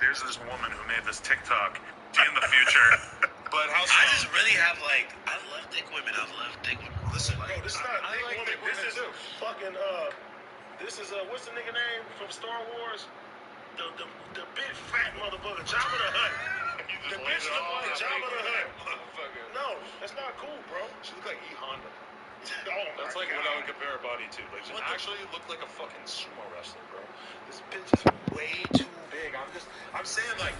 here's this woman who made this TikTok in the future. But how I just really have like, I love thick women. I love thick women. Listen, bro, this is not I thick like woman. thick women This is too. fucking this is what's the nigga name from Star Wars? The big fat motherfucker, Jabba the Hutt. The bitch look like Jabba the Hutt. No, that's not cool, bro. She looked like E Honda. Oh, that's like God. what I would compare her body to. Like, she actually looked like a fucking sumo wrestler, bro. This bitch is way too big. I'm saying, like,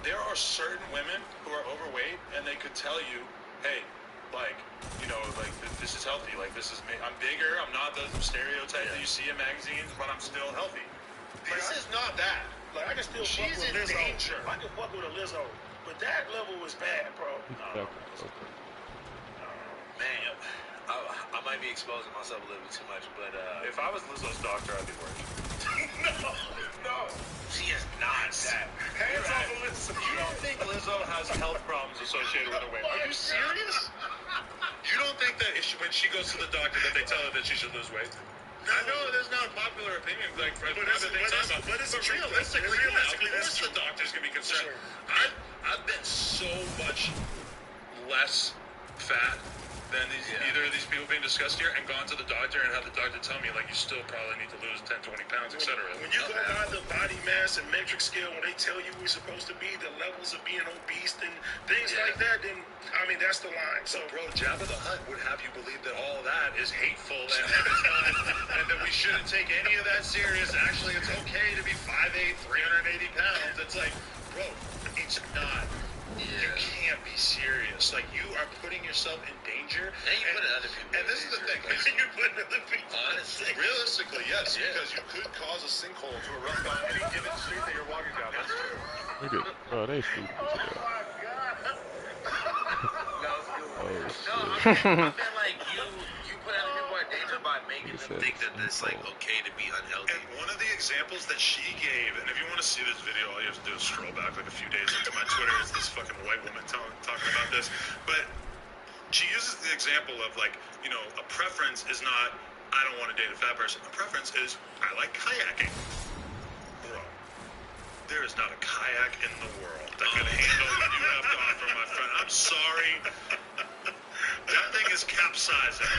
there are certain women who are overweight and they could tell you, hey, like, you know, like, this is healthy. Like, this is me. I'm bigger. I'm not the stereotype that you see in magazines, but I'm still healthy. This is not that. Like, I can still fuck with Lizzo. Danger. I can fuck with a Lizzo. But that level was bad, bro. Man, I might be exposing myself a little bit too much, but if I was Lizzo's doctor, I'd be worried. No. She is not that. Hands off of Lizzo. You don't think Lizzo has health problems associated with her weight? Are you serious? You don't think that when she goes to the doctor that they tell her that she should lose weight? No. I know there's not a popular opinion, like, but realistically, of course the doctor's gonna be concerned. I've been so much less fat than either of these people being discussed here, and gone to the doctor and had the doctor tell me, like, you still probably need to lose 10, 20 pounds, etc. When you go by the body mass and metric scale, when they tell you we're supposed to be, the levels of being obese and things like that, then, I mean, that's the line. So, bro, Jabba the Hutt would have you believe that all that is hateful and it's not, and that we shouldn't take any of that serious. Actually, it's okay to be 5'8", 380 pounds. It's like, bro, it's not. You can't be serious. Like, you are putting yourself in danger. And you put other people. And this is the thing. You put other people. Honestly. Realistically, yes, because you could cause a sinkhole to erupt on any given street that you're walking down. That's true. Look at, bro, they stupid. Oh my God. I feel like you put other people in danger by making them think that it's like okay to be unhealthy. And one of the examples that she gave, and if you want to see this video, all you have to do is scroll back like a few days into my Twitter. It's this fucking white woman talking about this. But she uses the example of, like, you know, a preference is not, I don't want to date a fat person. A preference is, I like kayaking. Bro, there is not a kayak in the world that can handle what you have to offer, my friend. I'm sorry. That thing is capsizing.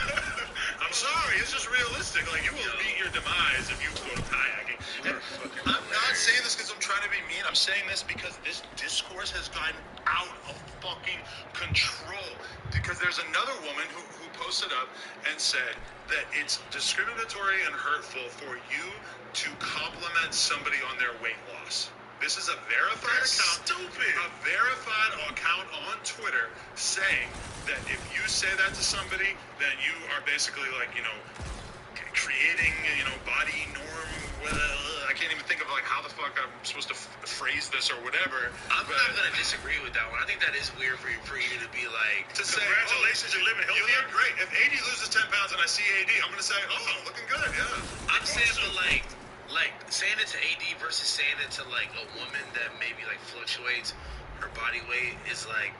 I'm sorry, it's just realistic. Like, you will meet your demise if you go to kayaking. And I'm not saying this because I'm trying to be mean. I'm saying this because this discourse has gotten out of fucking control. Because there's another woman who posted up and said that it's discriminatory and hurtful for you to compliment somebody on their weight loss. This is a verified account. Stupid. A verified account on Twitter saying that if you say that to somebody, then you are basically, like, you know, creating, you know, body norm. I can't even think of, like, how the fuck I'm supposed to phrase this or whatever. I'm not gonna disagree with that one. I think that is weird for you to be like, to say, congratulations, you're living healthy. You look great. If AD loses 10 pounds and I see AD, I'm gonna say, oh, looking good, yeah. I'm saying, but like saying it to AD versus saying it to, like, a woman that maybe, like, fluctuates her body weight is like,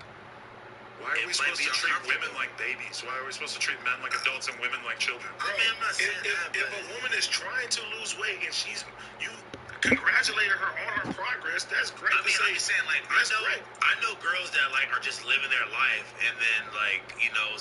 why are we supposed to treat women like babies? Why are we supposed to treat men like adults and women like children? Bro, I'm not saying if a woman is trying to lose weight and you congratulated her on her progress, that's great. I mean, I'm just saying, like, I know girls that, like, are just living their life, and then, like, you know,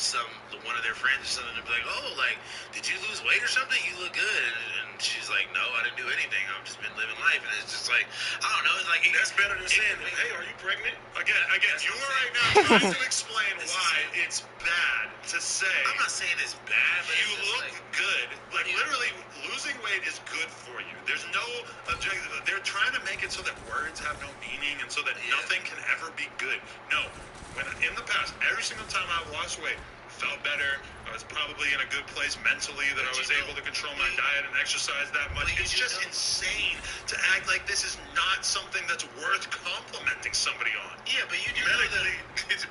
one of their friends or something will be like, oh, like, did you lose weight or something? You look good. And she's like, no, I didn't do anything. I've just been living life. And it's just like, I don't know. It's like, that's better than saying, hey, are you pregnant? Again, you are right now trying to explain why it's bad to say. I'm not saying it's bad, but you look good. Like, literally, losing weight is good for you. There's no objective. They're trying to make it so that words have no meaning and so that nothing can ever be good. No. When in the past, every single time I lost weight, felt better. I was probably in a good place mentally that I was able to control my diet and exercise that much. It's just insane to act like this is not something that's worth complimenting somebody on. Yeah, but you do medically,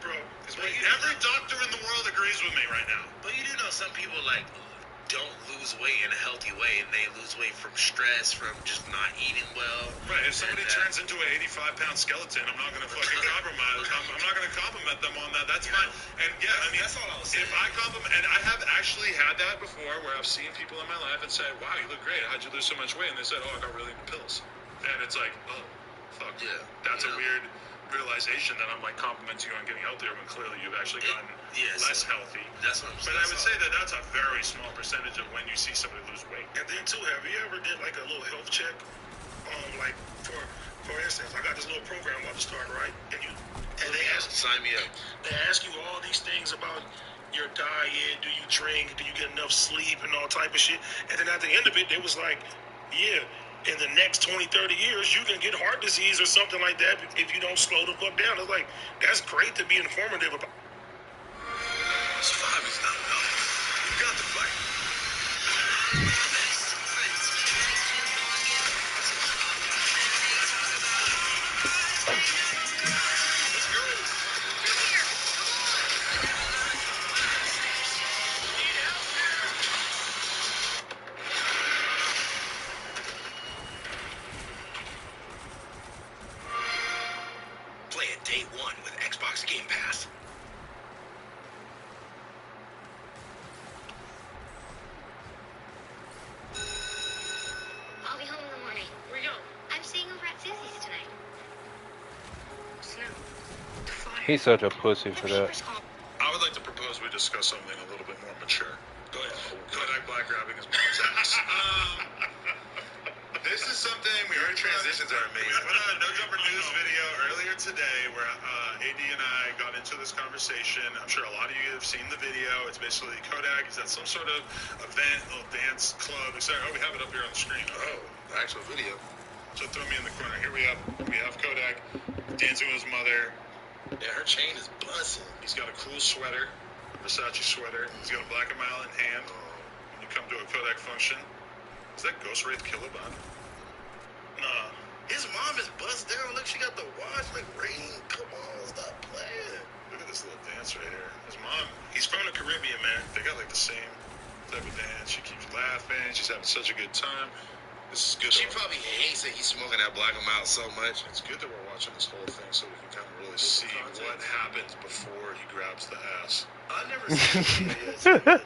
bro. Every doctor in the world agrees with me right now. But you do know some people, like, don't lose weight in a healthy way, and they lose weight from stress, from just not eating well. Right. If somebody turns into an 85-pound skeleton, I'm not gonna fucking compromise. I'm not gonna compliment them on that. That's fine. And yeah, I mean, that's all I was saying. If I compliment, and I have actually had that before, where I've seen people in my life and said, "Wow, you look great. How'd you lose so much weight?" And they said, "Oh, I got really into pills." And it's like, oh, fuck. Yeah. That's a weird realization that I'm like complimenting you on getting healthier when clearly you've actually gotten less healthy. That's what I'm saying. But I would say that that's a very small percentage of when you see somebody lose weight. And then too, have you ever did like a little health check? Like for instance, I got this little program about to start, right? And they ask, sign me up. They ask you all these things about your diet, do you drink, do you get enough sleep, and all type of shit. And then at the end of it, they was like, yeah, in the next 20, 30 years, you can get heart disease or something like that if you don't slow the fuck down. It's like, that's great to be informative about. This 5 is not enough. You got the fight. Play it day one with Xbox Game Pass. I'll be home in the morning. Where you going? I'm staying over at Susie's tonight. Snow. He's such a pussy The for that. paper's called. I would like to propose we discuss something a little bit more mature. Go ahead. Kodak Black grabbing his mom's ass. This is something Your transitions are amazing. We put out a No Jumper News video earlier today where AD and I got into this conversation. I'm sure a lot of you have seen the video. It's basically Kodak is at some sort of event, little dance club, etc. Oh, we have it up here on the screen. Oh, the actual video. So throw me in the corner. Here we have Kodak dancing with his mother. Yeah, her chain is busting. He's got a cool sweater, Versace sweater. He's got a Black & Mile in hand. When you come to a Kodak function, is that Ghost Wraith Killabot? Nah. His mom is bust down. Look, she got the watch. Like, Rain, come on, stop playing. Look at this little dance right here. His mom, He's from the Caribbean, man. they got like the same type of dance. She keeps laughing. She's having such a good time. This is good. She probably hates that he's smoking that Black and Mild so much. It's good that we're watching this whole thing so we can kind of really see what happens before he grabs the ass. I've never seen it.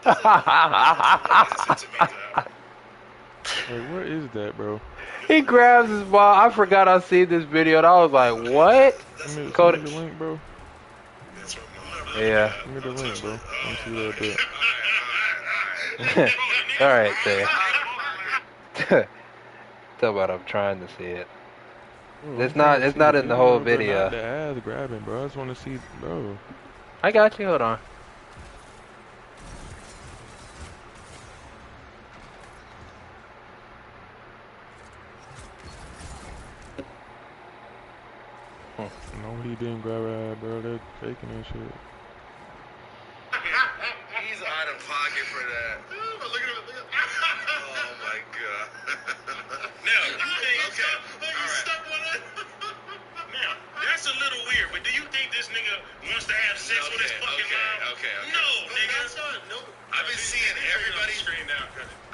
Like, what is that, bro? He grabs his ball. I forgot I seen this video and I was like, what? Give me Kodak. the link, bro. That's what mom. Yeah. Give me the link, bro. Let me see what I did. Alright, say. Tell about I'm trying to see it. Bro, It's I'm not- trying to it's see not the in the whole bro, video. Not the ass grabbing, bro. I just want to see, bro. I got you. Hold on. No, he didn't grab her ass, bro. They're faking that shit. He's out of pocket for that. Look at him. Look at him. Oh my god. Now, you think Okay. you stuck with it? Now, that's a little weird, but do you think this nigga wants to have sex with his fucking mom? Okay. No, nigga. I've been seeing everybody. Screen now.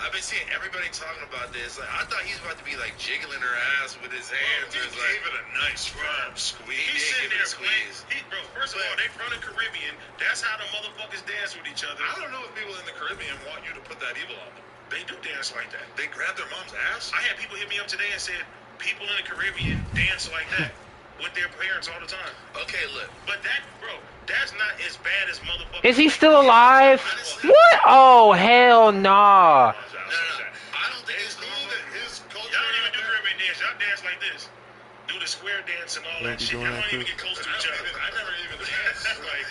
I've been seeing everybody talking about this. Like, I thought he was about to be like jiggling her ass with his hands. He Or it's gave like, it a nice firm squeeze. He's sitting give it there a squeeze. Bro, first of all, they from the Caribbean. That's how the motherfuckers dance with each other. I don't know if people in the Caribbean want you to put that evil on them. They do dance like that. They grab their mom's ass. I had people hit me up today and said people in the Caribbean dance like that with their parents all the time. okay, look. But that, bro, that's not as bad as motherfuckers. Is he still alive? What? Oh, hell nah. No. I don't think it's It's cool cool. that his culture. Y'all don't even do Caribbean dance. Y'all dance like this. Do the square dance and all that Don't be shit. doing Y'all that don't even too. get close to each other. I never even danced. Like,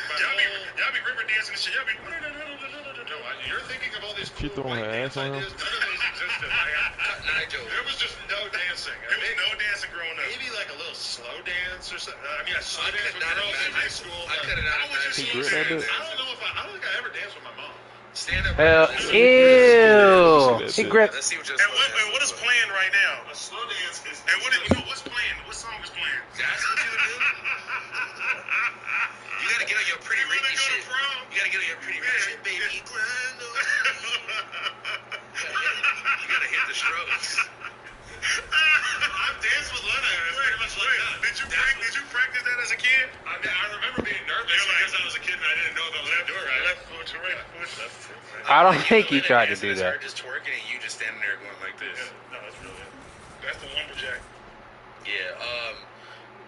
Y'all be river dancing and shit. Y'all be. no, you're thinking of all these She cool throwing white her dance ass on him? ideas. None of those existed. Nigel. There was just no dancing. There was no dancing growing up. Maybe like a little slow dance or something. I mean, a slow I dance could with not girls in imagine. high school. I could not How was your imagine. He slow gripped that dance? bitch? I don't know if I don't think I ever danced with my mom. Stand up. Hell, Let's ew. He gripped. see what your And what is playing right now? A slow dance is. And what's playing? What song is playing? That's what you would do? You gotta get on your pretty You wanna Ricky go to shit. prom? You gotta get on your pretty Ricky shit, baby. Grind on. You gotta hit the strokes. I've danced with Lena. It's pretty much like that. Did you practice that as a kid? I mean, I remember being nervous because I was a kid and I didn't know if I was gonna do it right. Left foot to right foot. Left foot. Right. I don't think he The way tried to dancing do is that. her just twerking and you just standing there going like this. No, that's really it. That's the lumberjack. Yeah.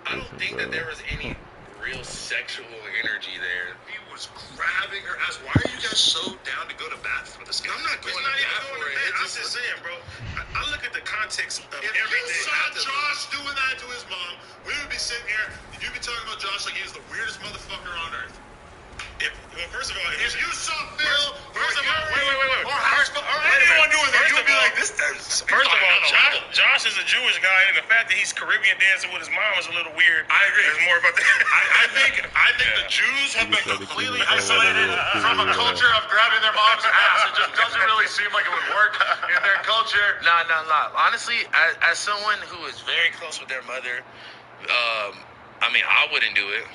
I don't think that there was any real sexual energy there. He was grabbing her ass. Why are you guys so down to go to bat for this guy? I'm not going It's to not even bat going for to it. bed. I'm It's just saying, bro. I look at the context of If everything. you saw Josh doing that to his mom, we would be sitting here, and you'd be talking about Josh like he's the weirdest motherfucker on earth. Well, first of all, If you saw Phil, first of all, wait. or anyone doing that, you would be like, this. First of all, Josh is a Jewish guy, and the fact that he's Caribbean dancing with his mom is a little weird. I agree. There's more about that. I think the Jews have been completely isolated from a culture of grabbing their mom's ass. It just doesn't really seem like it would work in their culture. Nah. Honestly, as someone who is very close with their mother, I mean, I wouldn't do it.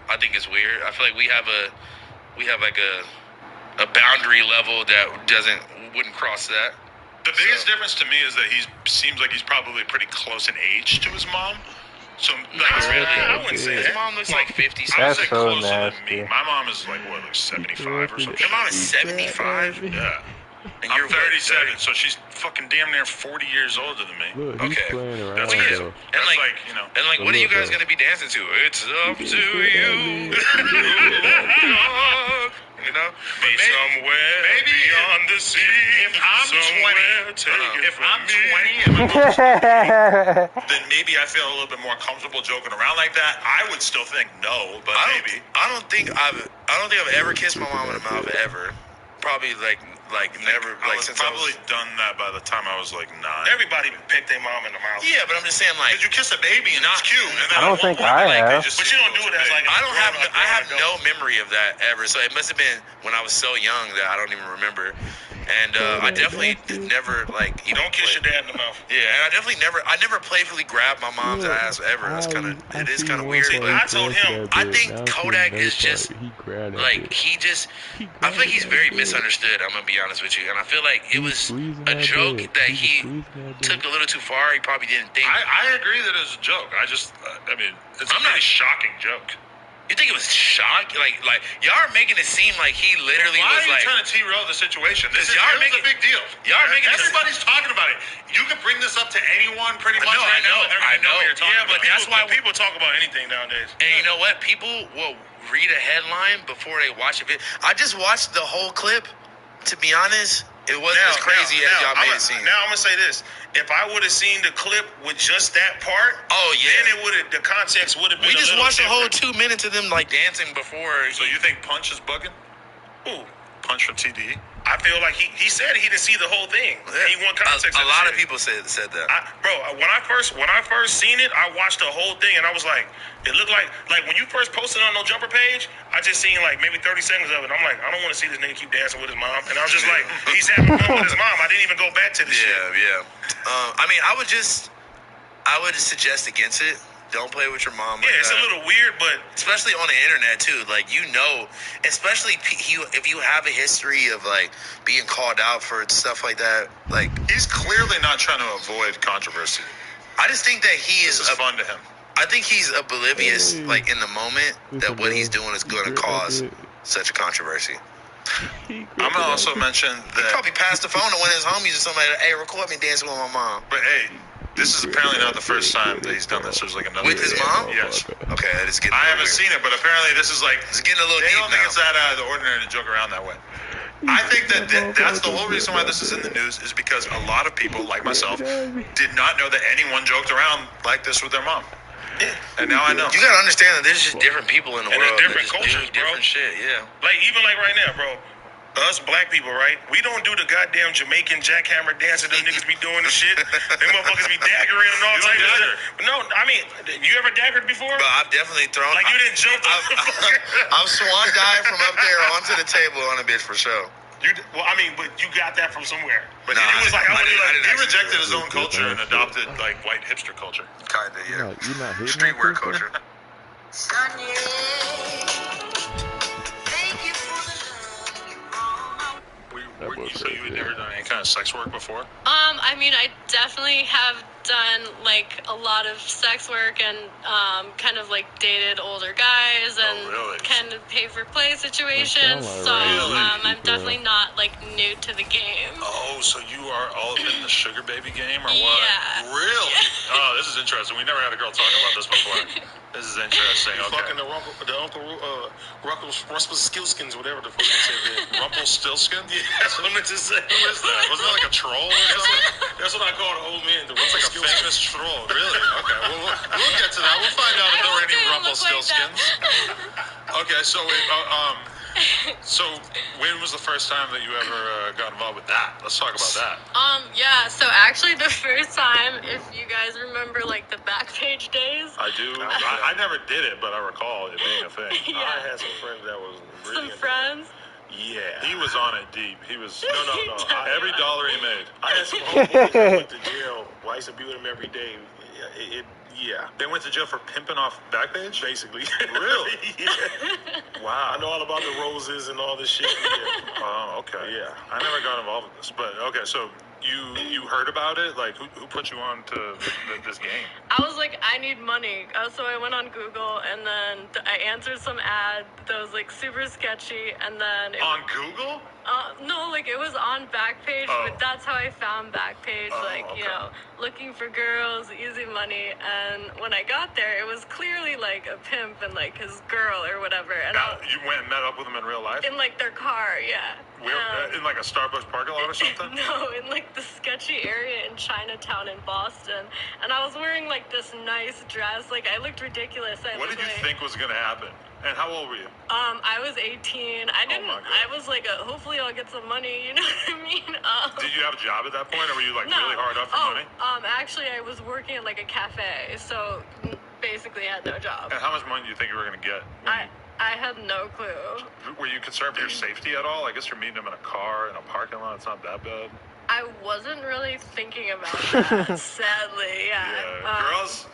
I think it's weird. I feel like we have like a boundary level that wouldn't cross that. The biggest difference to me is that seems like he's probably pretty close in age to his mom. So Not really. I wouldn't say His that. mom looks like 50. I would That's say so closer than nasty. me. My mom is like 75 or something. Your mom is 75, Yeah. and I'm you're what, 37, so she's fucking damn near 40 years older than me. Look, he's Okay. playing around That's weird. though. That's like- like, you know. And like, what are you guys gonna be dancing to? It's up to you. You know? Be somewhere beyond the sea. If I'm 20, take it if from I'm me. 20 and my mom's then maybe I feel a little bit more comfortable joking around like that. I would still think no, but maybe. I don't think I've ever kissed my mom in the mouth ever. Probably like never I like was since probably I was. done that by the time I was like 9. Everybody picked their mom in the mouth. Yeah, but I'm just saying like. Because you kiss a baby and it's cute. And then I don't at one think point, I like, they have. just But say, you don't do it as like. I don't have grown-up, I have grown no memory of that ever. So it must have been when I was so young that I don't even remember. And I definitely never like You don't kiss your dad in the mouth. Yeah, and I never playfully grabbed my mom's ass ever. It is kind of weird. See, But I told him, I think Kodak is just, like I feel like he's very misunderstood. I'm gonna be honest with you, and I feel like it was a joke that he took a little too far. He probably didn't think. I agree that it was a joke. I mean, it's a pretty shocking joke. You think it was shock? Like y'all are making it seem like he literally Why was are you like. trying to T-rail the situation? This is y'all a making- big deal. y'all are making this- Everybody's talking about it. You can bring this up to anyone pretty much know, right I know, now, and they're I gonna know know. what you're talking Yeah, but about. that's why people talk about anything nowadays. And you know what? People will read a headline before they watch a video. I just watched the whole clip. To be honest, it wasn't as crazy as y'all made it seem. Now I'm gonna say this: if I would have seen the clip with just that part, Oh yeah. then it would have the context would have been. We a just little watched the whole different. 2 minutes of them like dancing before. So you think Punch is bugging? Ooh, Punch for TD? I feel like he said he didn't see the whole thing. He want context. A of the lot of shit. people said that. When I first seen it, I watched the whole thing and I was like, it looked like when you first posted on no jumper page, I just seen like maybe 30 seconds of it. I'm like, I don't want to see this nigga keep dancing with his mom, and I was just like, he's having fun with his mom. I didn't even go back to the shit. Yeah. I mean, I would suggest against it. Don't play with your mom. Yeah, like it's that. a little weird, but Especially on the internet too. Like especially if you have a history of like being called out for stuff like that. Like He's clearly not trying to avoid controversy. I just think that he This is. is fun to him. I think he's oblivious, like in the moment, that what he's doing is going to cause such a controversy. I'm gonna also mention He that. probably passed the phone to one of his homies or somebody. Hey, record me dancing with my mom. But hey, this is apparently not the first time that he's done this. There's like another. With his mom? Yes. Okay, it's getting. I a little haven't weird. seen it, but apparently this is like. It's getting a little They deep don't think now. it's that out of the ordinary to joke around that way. I think that's the whole reason why this is in the news is because a lot of people, like myself, did not know that anyone joked around like this with their mom. And now I know. You gotta understand that there's just different people in the And world. there's different that just do cultures, bro. different shit. Yeah. like even like right now, bro. Us black people, right? We don't do the goddamn Jamaican jackhammer dance that them niggas be doing and shit. Them motherfuckers be daggering and all You types like of dagger? shit. No, I mean, you ever daggered before? But I've definitely thrown. Like you didn't jump I've swan dived from up there onto the table on a bitch for sure. Well, I mean, but you got that from somewhere. But Nah, he was like, I didn't he actually rejected do his own culture and adopted like white hipster culture. Kinda, yeah. You're not hating Streetwear on people? culture. That boy So you had crazy. never done any kind of sex work before? I mean, I definitely have done like a lot of sex work and kind of like dated older guys and really? kind of pay for play situations. like So Really? I'm definitely not like new to the game. Oh, so you are all up in the sugar baby game or what? Yeah. Really? Oh, this is interesting. We never had a girl talk about this before. This is interesting. You Okay. fucking the Uncle Rumpelstiltskins, whatever the fuck they said. Rumpelstiltskin? Yeah, that's what I meant to say. Who is that? Wasn't that like a troll or something? That's what I call the old man. The It's like a famous troll. Really? Okay. Well, we'll get to that. We'll find out if there were any Rumpelstiltskins. Okay. So when was the first time that you ever got involved with that? Let's talk about that. Yeah, so actually the first time, if you guys remember like the Backpage days. I do. I never did it, but I recall it being a thing. Yeah. I had some friends that was really Some friends. Yeah. He was on it deep. He was. No. Every dollar he made. I had some homeboys that went to jail. I used to be with them every day. Yeah, They went to jail for pimping off Backpage? basically. Really? Yeah. Wow. I know all about the roses and all this shit. Yeah. Oh, okay. Yeah. I never got involved with this, but okay. So you heard about it? Like who put you on to this game? I was like, I need money. So I went on Google and then I answered some ad that was like super sketchy and then On Google? no, like it was on Backpage, Oh. but that's how I found Backpage. Oh, like, you okay. know, looking for girls, easy money. And when I got there, it was clearly like a pimp and like his girl or whatever. And Now, you went and met up with him in real life? in like their car, yeah. In like a Starbucks parking lot or something? No, in like the sketchy area in Chinatown in Boston. And I was wearing like this nice dress. Like I looked ridiculous. What did you think was going to happen? And how old were you? I was 18. I didn't. my God. I was like, hopefully I'll get some money. You know what I mean? Did you have a job at that point, or were you like no. really hard up for money? Actually, I was working at like a cafe, so basically I had no job. And how much money do you think you were going to get? I had no clue. Were you concerned for your safety at all? I guess you're meeting him in a car in a parking lot. It's not that bad. I wasn't really thinking about that. Sadly, yeah. Girls,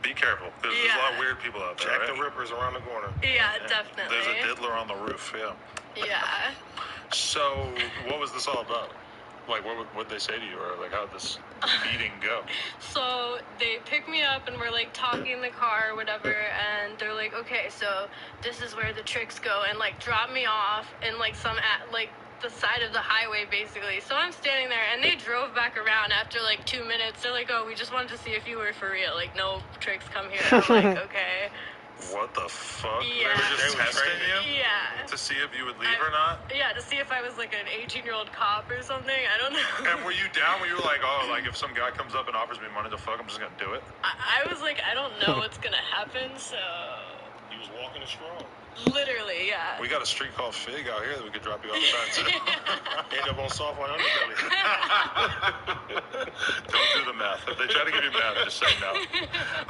be careful. There's a lot of weird people out there. Jack Right? the Ripper's around the corner. Yeah, definitely. There's a diddler on the roof. Yeah. Yeah. So, what was this all about? Like, what they say to you, or like how did this meeting go? So they pick me up and we're like talking in the car or whatever, and they're like, okay, so this is where the tricks go, and like drop me off in like like the side of the highway basically. So I'm standing there and they drove back around after like 2 minutes. They're like, oh, we just wanted to see if you were for real, like no tricks come here. I'm like, okay. What the fuck? Yeah. They were just They were testing you? Yeah. To see if you would leave or not? Yeah, to see if I was like an 18-year-old cop or something. I don't know. And were you down? Were you like, oh, like if some guy comes up and offers me money to fuck, I'm just gonna do it? I was like, I don't know what's gonna happen, so He was walking it strong. literally, yeah. We got a street called Fig out here that we could drop you off the back to. End up on soft white underbelly. Don't do the math. If they try to give you math, just say no.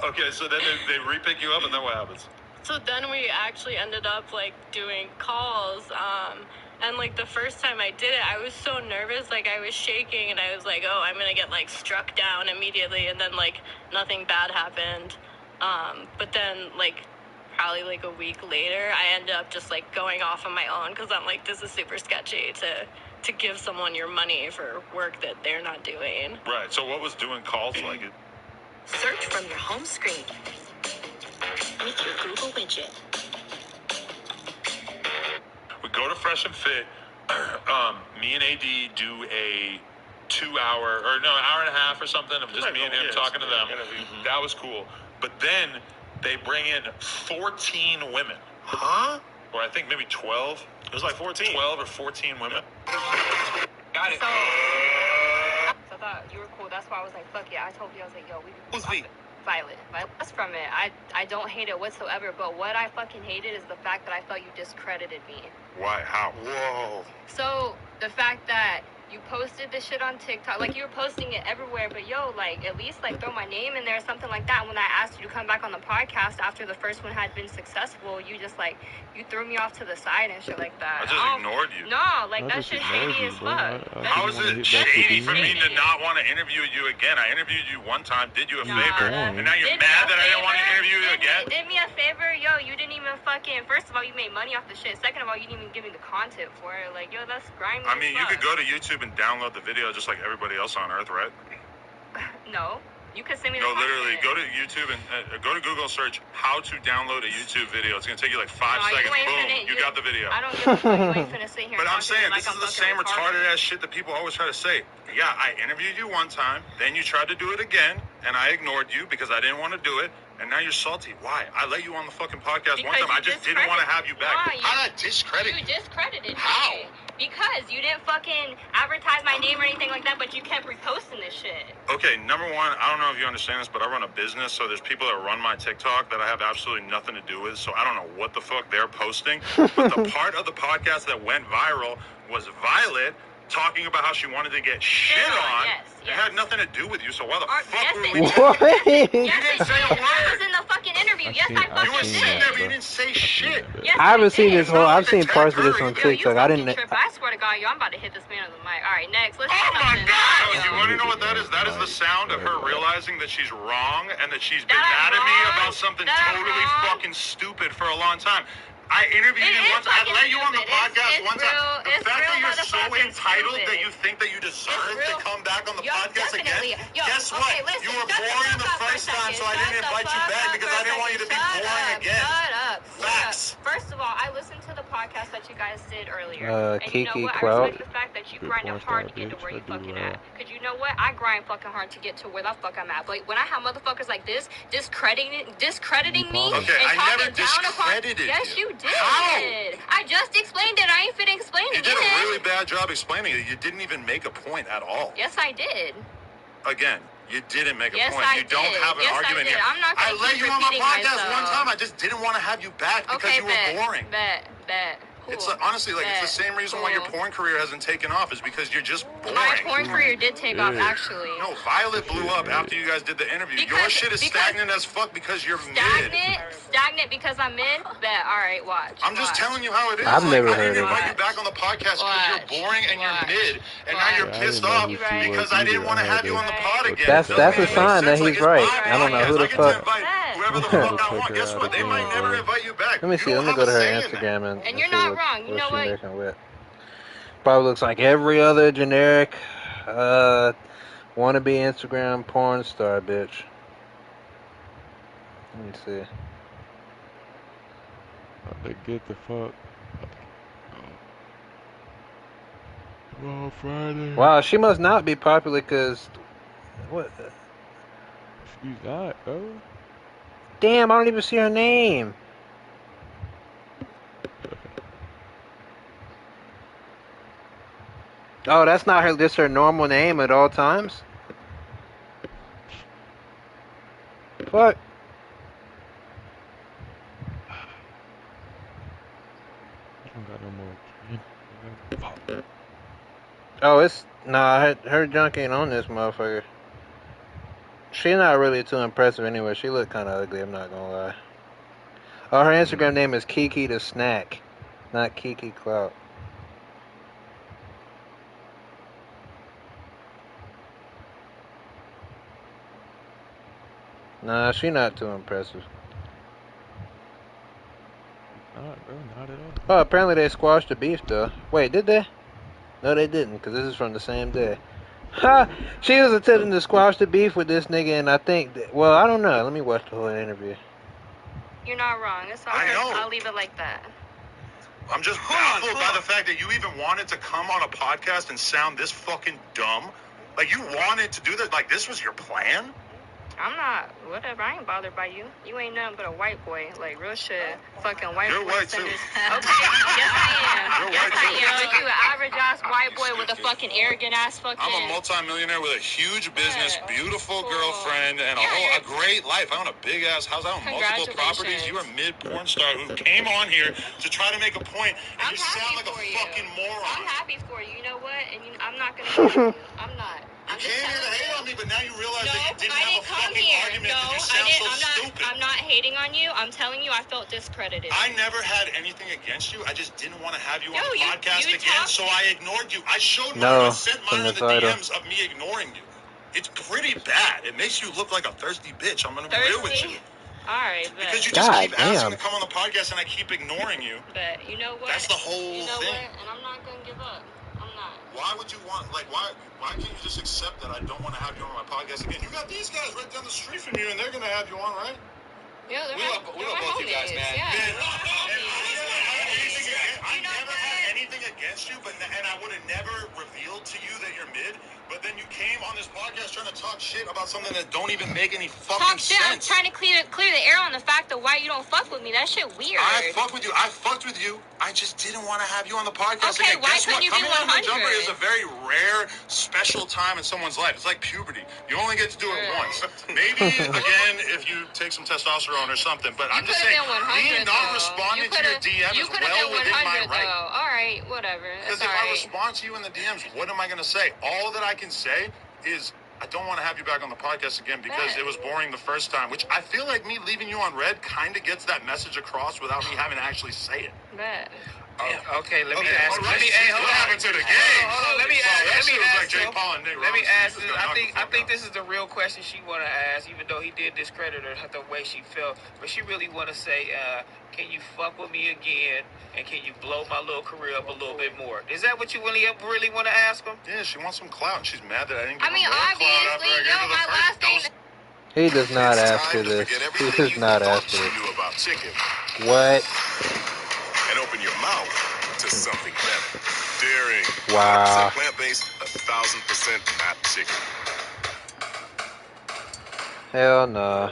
Okay, so then they re-pick you up, and then what happens? So then we actually ended up like doing calls, and like the first time I did it, I was so nervous, like I was shaking, and I was like, oh, I'm gonna get like struck down immediately, and then like nothing bad happened. But then like probably like a week later, I ended up just like going off on my own because I'm like, this is super sketchy to give someone your money for work that they're not doing. Right. So what was doing calls like? Search from your home screen with your Google widget. We go to Fresh and Fit. Me and AD do a 2-hour, or no, an hour and a half or something of just me and him talking to them. Interview. That was cool. But then they bring in 14 women. Huh? Or I think maybe 12. It was like 14. 12 or 14 women. Got it. So I thought you were cool. That's why I was like, fuck yeah. I told you, I was like, yo, we Who's V? Violet. That's from it. I don't hate it whatsoever, but what I fucking hated is the fact that I felt you discredited me. Why? How? Whoa. So the fact that You posted this shit on TikTok. Like, you were posting it everywhere, but yo, like, at least, like, throw my name in there or something like that. When I asked you to come back on the podcast after the first one had been successful, you just, like, you threw me off to the side and shit like that. I just ignored you. No, like, I that just shit's ignored shady you, as bro. fuck. How is it shady for me to not want to interview you again? I interviewed you one time, did you a favor, and now you're mad that I didn't want to interview you again? Did me a favor? Yo, you didn't even fucking... First of all, you made money off the shit. Second of all, you didn't even give me the content for it. Like, yo, that's grimy. I mean, you could go to YouTube and download the video just like everybody else on Earth, right? No. You could send me the No, content. literally, go to YouTube and go to Google, search how to download a YouTube video. It's going to take you like 5 seconds. Boom, you got the video. I don't give a fuck. You ain't finna sit here But and I'm talk to me saying, like this I'm is the fucking same retarded ass shit that people always try to say. Yeah, I interviewed you one time, then you tried to do it again, and I ignored you because I didn't want to do it, and now you're salty. Why? I let you on the fucking podcast one time. I just didn't want to have you back. How did I discredit you? You discredited How? me. Because you didn't fucking advertise my name or anything like that, but you kept reposting this shit. Okay, number one, I don't know if you understand this, but I run a business, so there's people that run my TikTok that I have absolutely nothing to do with, so I don't know what the fuck they're posting. But the part of the podcast that went viral was Violet talking about how she wanted to get shit on. Yes. It had nothing to do with you, so why the fuck yes, were it we did. What? Yes, You didn't say a I was word. in the fucking interview. Yes, I You fucking were did. sitting there, but you didn't say shit. Yes, I haven't seen did. this whole. I've seen parts of this on Yo, you TikTok. I fucking didn't. trip. I swear to God, yo, I'm about to hit this man on the mic. All right, next. Let's do Oh my something. God! Yo. You want to know what that is? That is the sound of her realizing that she's wrong and that she's been That I'm mad at me wrong? about something That I'm totally wrong? fucking stupid for a long time. I interviewed It you is once. I fucking let you on the stupid. podcast It's one time. real- The it's fact real that you're so motherfucking entitled stupid. that you think that you deserve to real- come back on the Yo, podcast definitely. again. Yo, Guess okay, what? listen, You were shut the boring fuck the up for a first time, so second. I didn't Shut the invite you fuck back up because for I a didn't want you to be second. boring again. Shut up. Facts. First of all, I listened to the podcast that you guys did earlier. And you know Kiki what? Clout. I respect the fact that you Good grinded porn hard star, to get to bitch. where I you do fucking well. at. Because you know what? I grind fucking hard to get to where the fuck I'm at. But when I have motherfuckers like this discrediting me Okay, and I never talking down upon... discredited Yes, you. you did. How? I just explained it. I ain't finna explain You it did a again. really bad job explaining it. You didn't even make a point at all. Yes, I did. Again, you didn't make a Yes, point. I You don't did. have an Yes, I argument did. here. I'm not gonna I let keep you on my repeating podcast myself. one time. I just didn't want to have you back because Okay, you were boring. Bet. Cool. It's honestly like it's the same reason why your Cool. porn career hasn't taken off is because you're just boring. My porn career did take off, Yeah. actually. No, Violet blew up after you guys did the interview. Your Because- shit is because- stagnant as fuck because you're mid. Stagnant because I'm mid? Bet. All right, watch. I'm just telling you how it is. I've never I heard didn't of invite it. you back on the podcast because you're Watch. boring and you're Watch. mid, and now Watch. you're Yeah, I pissed didn't know off who she was because I didn't either. want to I have had you to on the look pod at again. That's Doesn't a make sign that sense. Like, he's it's right. my I don't know podcast. who the I get fuck. to invite whoever the Check fuck I want. her Guess out what? They again, might never bro. invite you back. Let me see. You Let me don't go have to a her say in that. Instagram and And you're see not what, wrong. You what know she what? making with. Probably looks like every other generic wannabe Instagram porn star, bitch. Let me see. They get the fuck. Well, Friday. Wow, she must not be popular because what? She's not, bro. Damn, I don't even see her name. Oh, that's not her. Just her normal name at all times. Fuck. I don't got no more. Fuck. Oh, it's nah. Her junk ain't on this motherfucker. She not really too impressive anyway. She look kind of ugly. I'm not gonna lie. Oh, her Instagram name is Kiki the Snack, not Kiki Clout. Nah, she not too impressive. Not, bro. Not at all. Oh, apparently they squashed the beef though. Wait, did they? No, they didn't, because this is from the same day. Ha! She was attempting to squash the beef with this nigga, and I think well, I don't know. Let me watch the whole interview. You're not wrong. It's all I right. know. I'll leave it like that. I'm just baffled by the fact that you even wanted to come on a podcast and sound this fucking dumb. Like, you wanted to do this. Like, this was your plan? I'm not, whatever, I ain't bothered by you. You ain't nothing but a white boy. Like, real shit. Fucking white You're boy. white, too. Okay, yes I am. You're Yes white, I too. am. But you an average ass white boy with a fucking arrogant ass fucking... I'm a multi-millionaire with a huge business, beautiful Cool. girlfriend, and a great life. I own a big ass house. I own multiple properties. You're a mid porn star who came on here to try to make a point, and you sound like a fucking moron. I'm happy for you. You know what? And I'm not gonna hate on you. I'm not. You came here to hate on me, but now you realize that you didn't I have a didn't come fucking here. argument No, because you sound so stupid. I'm not hating on you. I'm telling you, I felt discredited. I never had anything against you. I just didn't want to have you on the you podcast again, so I ignored you. I showed mine. No, I sent from mine the in the title. DMs of me ignoring you. It's pretty bad. It makes you look like a thirsty bitch. I'm gonna be real with you. All right, but... Because you just God keep asking damn. to come on the podcast, and I keep ignoring you. But you know what? That's the whole You know thing. what? And I'm not gonna give up. I'm not. Why would you want, like, why can't you just accept that I don't want to have you on my podcast again? You got these guys right down the street from you, and they're gonna have you on, right? Yeah, We love both you guys, man. Yeah. I never had anything against you, and I would have never revealed to you that you're mid. But then you came on this podcast trying to talk shit about something that don't even make any fucking shit. I'm sense. trying to clear the air on the fact of why you don't fuck with me. That shit weird. I fuck with you. I fucked with you. I just didn't want to have you on the podcast Okay, again. why Guess couldn't what? you be Coming on the 100? jumper is a very rare, special time in someone's life. It's like puberty. You only get to do it once. Maybe again if you take some testosterone or something. But I'm just saying, me not responding to your DM is well within my right. All right, whatever. Because if I respond to you in the DMs, what am I going to say? All that I can say is I don't want to have you back on the podcast again because it was boring the first time, which I feel like me leaving you on red kind of gets that message across without me having to actually say it. Bet. Okay, let me ask. What happened to the game? Hold on, let me ask. Like Jake Paul and Nick Let me Robinson. ask. I think this is the real question she want to ask, even though he did discredit her the way she felt. But she really want to say, can you fuck with me again? And can you blow my little career up a little bit more? Is that what you really want to ask him? Yeah, she wants some clout. She's mad that I didn't give her more obviously, clout my last thing. He does not ask her this. He does not ask her this. What? And open your mouth to something better. Daring. Wow. 100% plant-based, 1,000% not chicken. Hell no.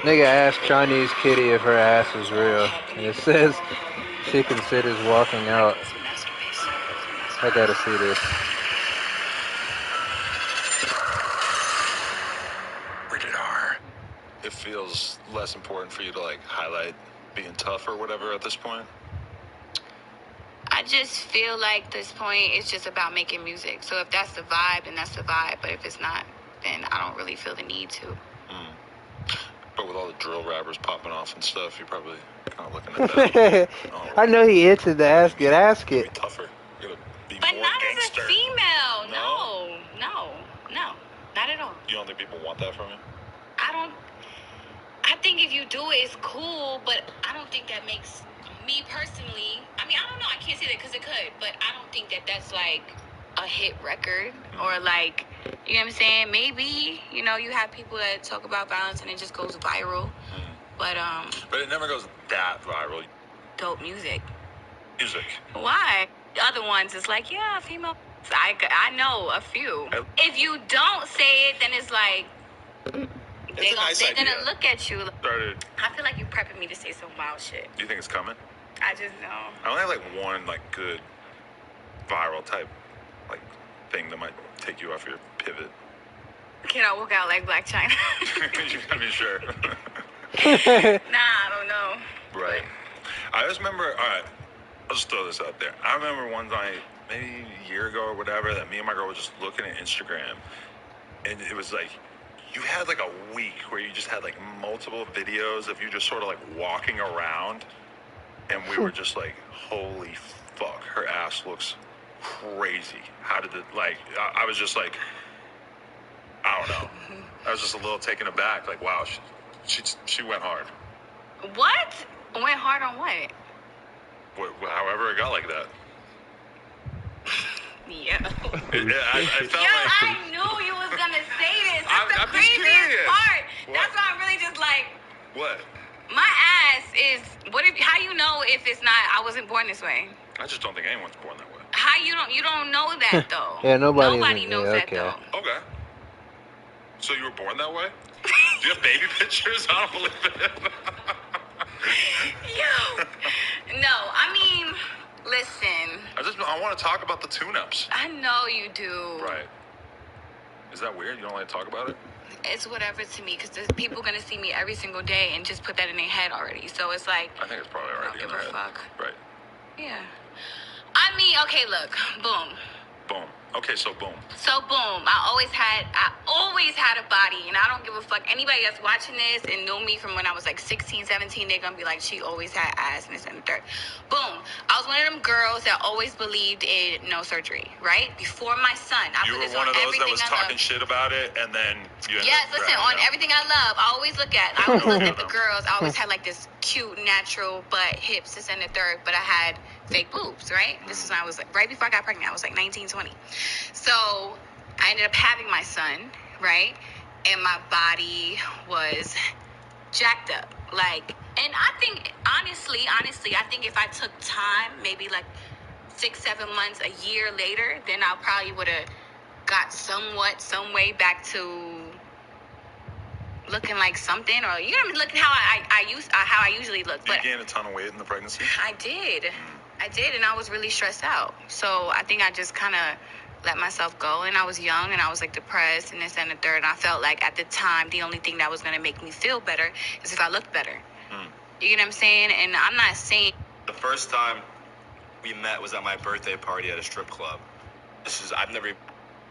Nigga asked Chinese Kitty if her ass is real. And it says she considers walking out. I gotta see this. Rated R. It feels less important for you to like highlight being tough or whatever at this point. I just feel like this point it's just about making music. So if that's the vibe, then that's the vibe. But if it's not, then I don't really feel the need to. But with all the drill rappers popping off and stuff, you're probably kind of looking at that. I know he itches to ask it. Ask it. Be tougher. You gotta be But more not gangster. as a female. No, not at all. You don't think people want that from you? I think if you do it, it's cool, but I don't think that makes me personally. I mean, I don't know. I can't say that because it could, but I don't think that that's like a hit record or like, you know what I'm saying? Maybe, you know, you have people that talk about violence and it just goes viral, but it never goes that viral. Dope music. Why? The other ones, it's like, yeah, female. I know a few. If you don't say it, then it's like they're gonna look at you. I feel like you prepping me to say some wild shit. Do you think it's coming? I just know. I only have like one like good viral type like thing that might take you off your pivot. Can I walk out like Black China? You gotta be sure. Nah, I don't know. Right. I just remember. All right, I'll just throw this out there. I remember one night, maybe a year ago or whatever, that me and my girl were just looking at Instagram, and it was like you had like a week where you just had like multiple videos of you just sort of like walking around, and we were just like, holy fuck, her ass looks crazy. How did it, like, I was just like, I don't know. I was just a little taken aback, like, wow, she went hard. What? Went hard on what? However it got like that. Yeah. I felt like... I knew you was gonna say this. That's the craziest part. What? That's why I'm really just like... What? My ass is... How you know if it's not... I wasn't born this way? I just don't think anyone's born that way. How you don't know that, though? Yeah, nobody knows that, though. Okay. So you were born that way? Do you have baby pictures? I don't believe it. Yo. No, I mean, listen. I want to talk about the tune-ups. I know you do. Right. Is that weird? You don't like to talk about it? It's whatever to me, because there's people going to see me every single day and just put that in their head already. So it's like, I think it's probably already in I don't their give a head. fuck. Right. Yeah. I mean, okay, look. Boom. Boom. Okay, so boom. So boom, I always had a body, and I don't give a fuck. Anybody that's watching this and know me from when I was like 16, 17, they're gonna be like, she always had ass and this and the third. Boom. I was one of them girls that always believed in no surgery, right? Before my son. You were one of those that was talking shit about it, and then you ended up listen, on everything I love, I always look at the girls. I always had like this cute, natural butt, hips, this and the third, but I had fake boobs, right? This is when I was like, right before I got pregnant. I was like 19, 20. So I ended up having my son, right? And my body was jacked up. Like, and I think, honestly, I think if I took time, maybe like 6, 7 months, a year later, then I probably would have got some way back to looking like something, or you know what I mean, looking how I usually look. Did you gain a ton of weight in the pregnancy? I did, and I was really stressed out. So I think I just kind of let myself go, and I was young, and I was like depressed, and this and the third. And I felt like at the time, the only thing that was gonna make me feel better is if I looked better. You know what I'm saying? And I'm not saying the first time we met was at my birthday party at a strip club. I've never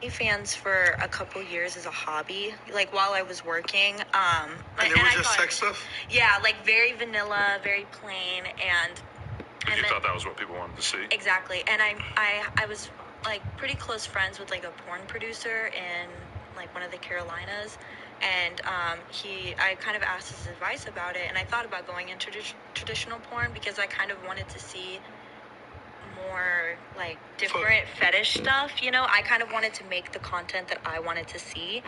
fans for a couple years as a hobby, like while I was working. And it was just sex stuff? Yeah, like very vanilla, very plain, and you thought that was what people wanted to see? Exactly. And I was like pretty close friends with like a porn producer in like one of the Carolinas, and I kind of asked his advice about it, and I thought about going into traditional porn because I kind of wanted to see more like different fetish stuff, you know. I kind of wanted to make the content that I wanted to see,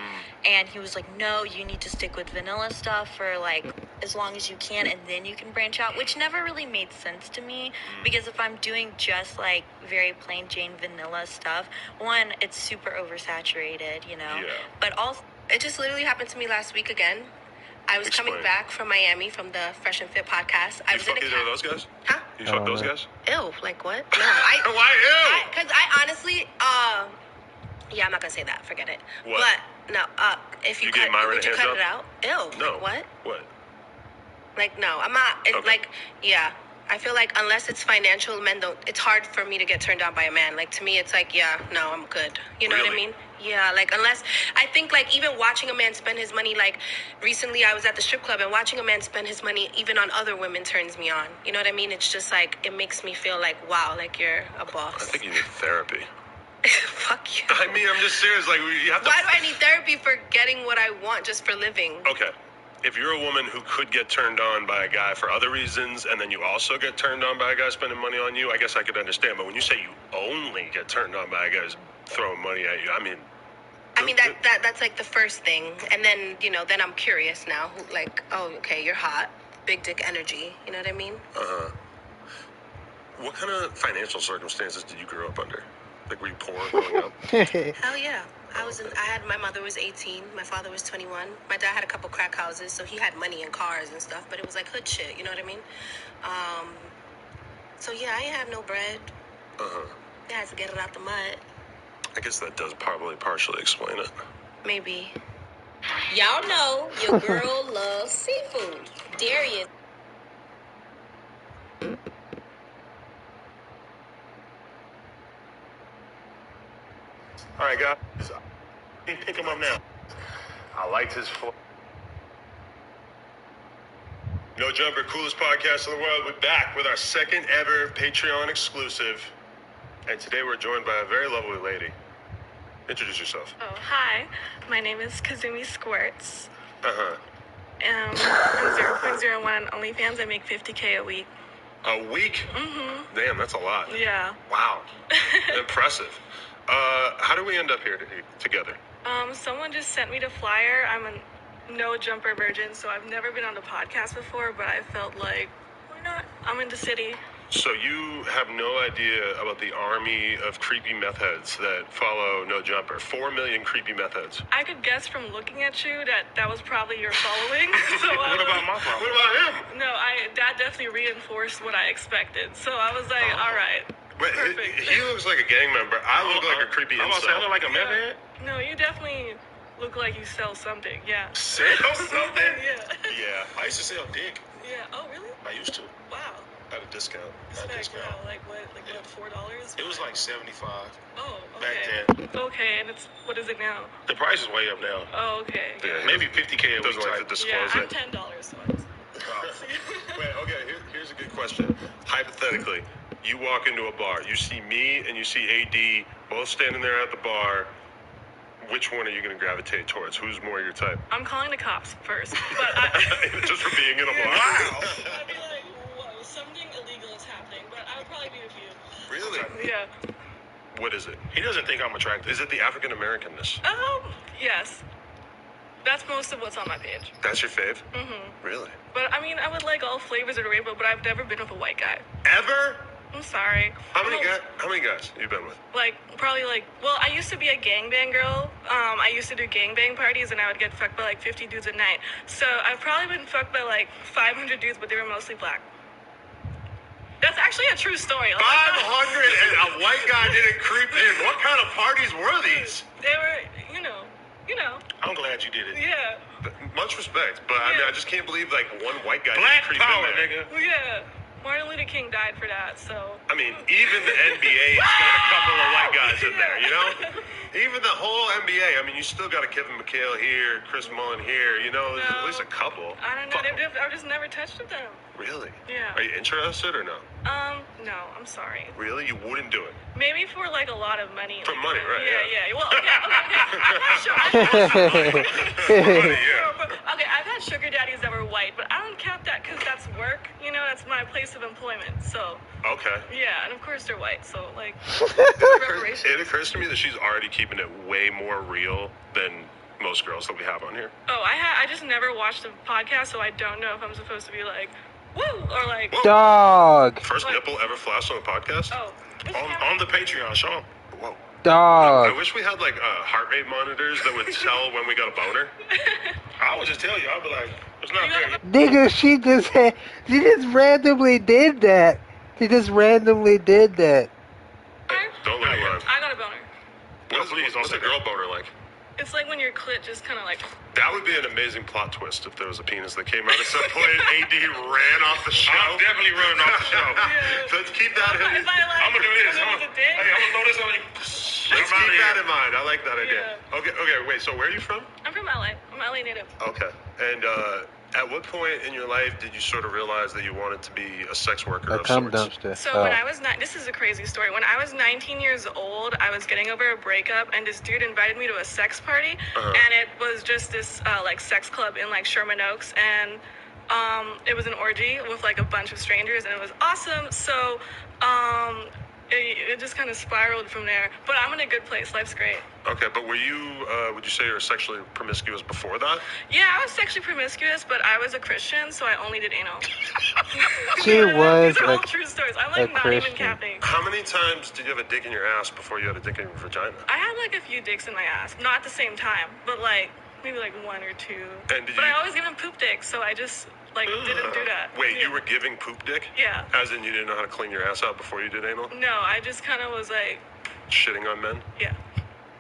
and he was like, no, you need to stick with vanilla stuff for like as long as you can, and then you can branch out, which never really made sense to me, because if I'm doing just like very plain Jane vanilla stuff, one, it's super oversaturated, you know. But also, it just literally happened to me last week again. I was coming back from Miami from the Fresh and Fit podcast. I was in a either of those guys? Huh? You fucked those guys? Ew, like what? No, why ew? Because I honestly, yeah, I'm not gonna say that. Forget it. What? But no, if you cut, would you cut it out? Ew. No. Like what? What? Like no, I'm not. It's like yeah. I feel like unless it's financial, men don't. It's hard for me to get turned on by a man. Like to me, it's like yeah, no, I'm good. You know what I mean? Yeah, like unless I think like even watching a man spend his money, like recently I was at the strip club and watching a man spend his money even on other women turns me on. You know what I mean? It's just like it makes me feel like wow, like you're a boss. I think you need therapy. Fuck you. I mean, I'm just serious. Like you have to. Why do I need therapy for getting what I want just for living? Okay. If you're a woman who could get turned on by a guy for other reasons, and then you also get turned on by a guy spending money on you, I guess I could understand. But when you say you only get turned on by a guy who's throwing money at you, I mean that's like the first thing, and then then I'm curious now. Like, oh, okay, you're hot, big dick energy. You know what I mean? What kind of financial circumstances did you grow up under? Like, were you poor growing up? Hell yeah. My mother was 18, my father was 21. My dad had a couple crack houses, so he had money and cars and stuff, but it was like hood shit, you know what I mean? So yeah, I ain't have no bread. I had to get it out the mud. I guess that does probably partially explain it. Maybe. Y'all know your girl loves seafood. Darius. All right, guys. Pick him up now. I liked his flow. No Jumper, coolest podcast in the world. We're back with our second ever Patreon exclusive. And today we're joined by a very lovely lady. Introduce yourself. Oh, hi. My name is Kazumi Squirts. Uh-huh. I'm 0.01 on OnlyFans. I make $50K a week. A week? Mm-hmm. Damn, that's a lot. Yeah. Wow. Impressive. How do we end up here together? Someone just sent me the flyer. I'm a no jumper virgin, so I've never been on the podcast before, but I felt like, why not? I'm in the city. So you have no idea about the army of creepy meth heads that follow No Jumper. 4 million creepy meth heads. I could guess from looking at you that was probably your following. So What about my following? What about him? No, that definitely reinforced what I expected. So I was like, all right, Wait, perfect. he looks like a gang member. I look like a creepy I'm about to say, I look incel. like a meth head? No, you definitely look like you sell something. Yeah. Sell something? Yeah. Yeah. I used to sell dick. Yeah. Oh, really? I used to. Wow. At a discount. Respect. Wow. Like what? $4? It was like 75 Oh, okay. back then. Okay, and what is it now? The price is way up now. Oh, okay. Yeah, Maybe 50K a week. doesn't like to type. disclose Yeah, I'm it. $10, so I just... Wait, okay, here's a good question. Hypothetically, you walk into a bar, you see me and you see AD both standing there at the bar. Which one are you going to gravitate towards? Who's more your type? I'm calling the cops first, but Just for being in a bar? Wow. I'd be like, whoa, something illegal is happening, but I would probably be with you. Really? Yeah. What is it? He doesn't think I'm attractive. Is it the African Americanness? Yes. That's most of what's on my page. That's your fave? Mm-hmm. Really? But I mean, I would like all flavors of the rainbow, but I've never been with a white guy. Ever? I'm sorry. How many guys have you been with? Well, I used to be a gangbang girl. I used to do gangbang parties, and I would get fucked by like 50 dudes a night. So I've probably been fucked by like 500 dudes, but they were mostly black. That's actually a true story. 500 and a white guy didn't creep in. What kind of parties were these? They were, you know. I'm glad you did it. Yeah. Much respect, but I mean, I just can't believe like one white guy Black didn't creep power, in there. nigga. Yeah. Martin Luther King died for that, so. I mean, even the NBA's got a couple of white guys in there, you know? Even the whole NBA, I mean, you still got a Kevin McHale here, Chris Mullen here, you know, there's at least a couple. I don't know. I've just never touched with them. Really? Yeah. Are you interested or no? No, I'm sorry. Really? You wouldn't do it? Maybe for like a lot of money. For money, right? Yeah. Well, okay. Okay, I've had sugar daddies that were white, but I don't count that because that's work. You know, that's my place of employment. So. Okay. Yeah, and of course they're white. So like. It occurs to me that she's already keeping it way more real than most girls that we have on here. Oh, I just never watched the podcast, so I don't know if I'm supposed to be like, woo, or like. Whoa. Dog. First nipple ever flashed on the podcast? Oh. On the Patreon, Sean. Whoa. Dog. I wish we had like heart rate monitors that would tell when we got a boner. I would just tell you. I'd be like, it's not there. Nigga, she just randomly did that. She just randomly did that. Don't let her run. I got a boner. What's a girl boner like? It's like when your clit just kind of like. That would be an amazing plot twist if there was a penis that came out at some point and AD ran off the show. I'm definitely running off the show. Let's keep that in mind. I'm going to do this. Hey, I'm going to throw this on you. Let's keep that in mind. I like that idea. Yeah. Okay, wait, so where are you from? I'm from LA. I'm LA native. Okay. And at what point in your life did you sort of realize that you wanted to be a sex worker A of cum sorts? dumpster. So when I was this is a crazy story. When I was 19 years old, I was getting over a breakup, and this dude invited me to a sex party, and it was just this like sex club in like Sherman Oaks, and it was an orgy with like a bunch of strangers, and it was awesome. So it just kind of spiraled from there. But I'm in a good place. Life's great. Okay, but were you, would you say you were sexually promiscuous before that? Yeah, I was sexually promiscuous, but I was a Christian, so I only did anal. She was These are all true stories. I'm like not even capping. How many times did you have a dick in your ass before you had a dick in your vagina? I had like a few dicks in my ass. Not at the same time, but like maybe like one or two. And but I always give him poop dicks, so I just like didn't do that. Wait, you were giving poop dick? Yeah. As in you didn't know how to clean your ass out before you did anal? No, I just kind of was like. Shitting on men? Yeah.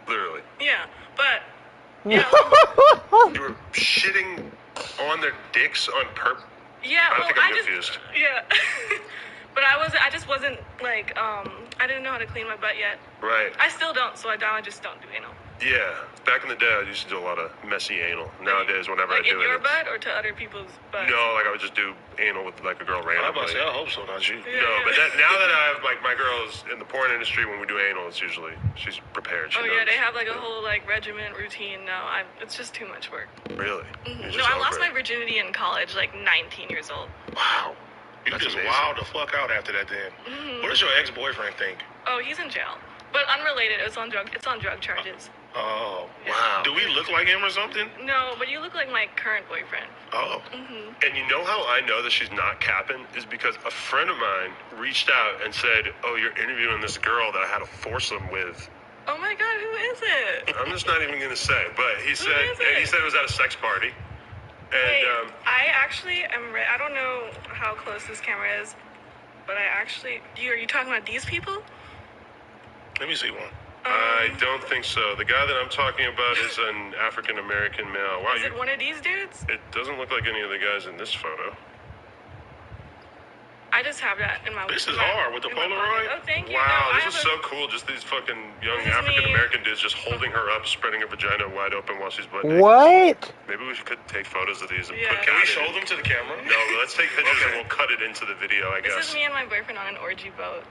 Literally. Yeah, but. Yeah. You were shitting on their dicks on purpose? Yeah, I well, think I'm confused. Yeah. But I just wasn't like, I didn't know how to clean my butt yet. Right. I still don't, so I just don't do anal. Yeah. Back in the day, I used to do a lot of messy anal. Nowadays, whenever Like I do in your it. butt or to other people's butts? No, like I would just do anal with like a girl randomly. I'm about to say, I hope so, not you. No, but now that I have like my girls in the porn industry, when we do anal, it's usually she's prepared. She knows. They have like a whole like regimen routine. No, it's just too much work. Really? No, I lost my virginity in college, like 19 years old. Wow. You That's just amazing. wild the fuck out after that then. What does your ex-boyfriend think? Oh, he's in jail. But unrelated, it's on drug charges. Oh, wow. Do we look like him or something? No, but you look like my current boyfriend. Oh. Mm-hmm. And you know how I know that she's not capping is because a friend of mine reached out and said, "Oh, you're interviewing this girl that I had a foursome with." Oh my God, who is it? I'm just not even gonna say, but he said it was at a sex party. And Wait, I actually am. I don't know how close this camera is, but I actually. Are you talking about these people? Let me see one. I don't think so. The guy that I'm talking about is an African American male. Wow, is it one of these dudes? It doesn't look like any of the guys in this photo. I just have that in my. This is hard with the Polaroid. Oh, thank you. Wow, No, this is so cool. Just these fucking young African American dudes just holding her up, spreading her vagina wide open while she's butt naked. What? Maybe we could take photos of these and Yeah. put. Can we show them to the camera? No, let's take pictures and we'll cut it into the video. I guess. This is me and my boyfriend on an orgy boat.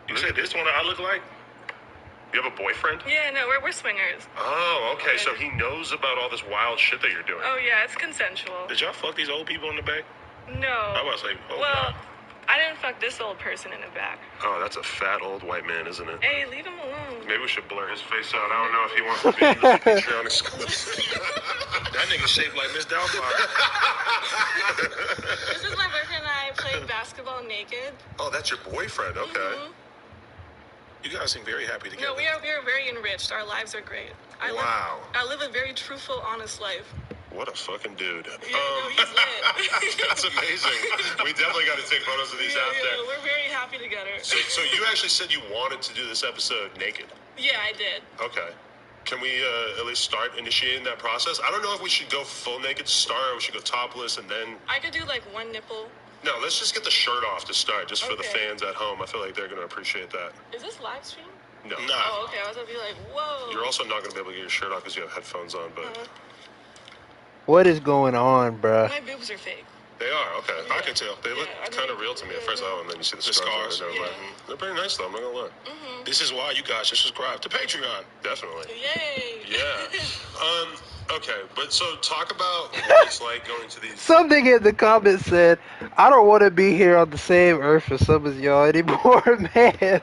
You said this one I look like? You have a boyfriend? Yeah, no, we're swingers. Oh, okay. So he knows about all this wild shit that you're doing. Oh yeah, it's consensual. Did y'all fuck these old people in the back? No. I was like, well, I didn't fuck this old person in the back. Oh, that's a fat old white man, isn't it? Hey, leave him alone. Maybe we should blur his face out. I don't know if he wants to be in this picture on exclusive. That nigga shaped like Miss Doubtfire. This is my boyfriend and I played basketball naked. Oh, that's your boyfriend. Okay. Mm-hmm. You guys seem very happy together. No, we are very enriched. Our lives are great. Wow. I live a very truthful, honest life. What a fucking dude. Yeah, no, he's lit. That's amazing. We definitely got to take photos of these after. Yeah, we're very happy together. So you actually said you wanted to do this episode naked. Yeah, I did. Okay. Can we at least start initiating that process? I don't know if we should go full naked to start or we should go topless and then... I could do like one nipple. No, let's just get the shirt off to start, just for the fans at home. I feel like they're going to appreciate that. Is this live stream? No. Oh, okay. I was going to be like, whoa. You're also not going to be able to get your shirt off because you have headphones on, but... What is going on, bruh? My boobs are fake. They are, okay. Yeah. I can tell. They look kind of real to me at first, and then you see the scars. They're pretty nice, though. I'm not going to lie. Mm-hmm. This is why you guys should subscribe to Patreon. Definitely. Yay. Yeah. Okay, but so talk about what it's like going to these... Something in the comments said, I don't want to be here on the same earth as some of y'all anymore, man.